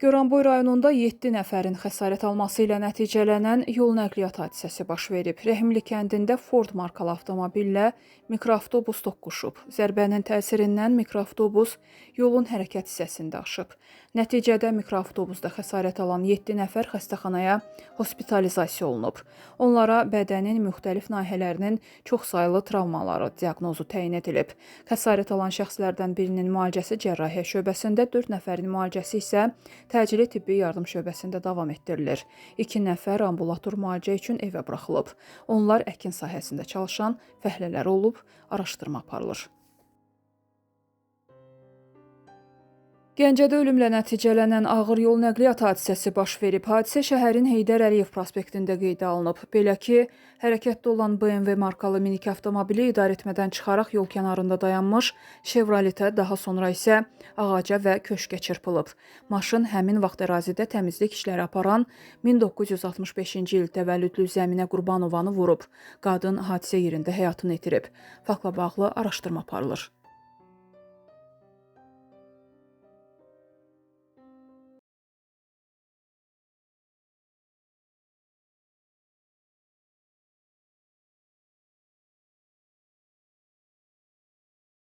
Goranboy rayonunda 7 nəfərin xəsarət alması ilə nəticələnən yol nəqliyyat hadisəsi baş verib. Rəhimli kəndində Ford markalı avtomobillə mikroavtobus toqquşub. Zərbənin təsirindən mikroavtobus yolun hərəkət hissəsində aşıb. Nəticədə mikroavtobusda xəsarət alan 7 nəfər xəstəxanaya hospitalizasiya olunub. Onlara bədənin müxtəlif nahiyələrinin çoxsaylı travmaları diaqnozu təyin edilib. Xəsarət alan şəxslərdən birinin müalicəsi cərrahiyyə şöbəsində, 4 nəfərin müalicəsi isə təcili tibbi yardım şöbəsində davam etdirilir. 2 nəfər ambulator müalicə üçün evə buraxılıb. Onlar əkin sahəsində çalışan fəhlələr olub, araşdırma aparılır. Gəncədə ölümlə nəticələnən ağır yol nəqliyyat hadisəsi baş verib. Hadisə şəhərin Heydər Əliyev prospektində qeydə alınıb. Belə ki, hərəkətdə olan BMW markalı minik avtomobili idarəetmədən çıxaraq yol kənarında dayanmış Chevroletə, daha sonra isə ağaca və köşkə çırpılıb. Maşın həmin vaxt ərazidə təmizlik işləri aparan 1965-ci il təvəllüdlü Zəminə Qurbanovanı vurub. Qadın hadisə yerində həyatını itirib. Faktla bağlı araşdırma aparılır.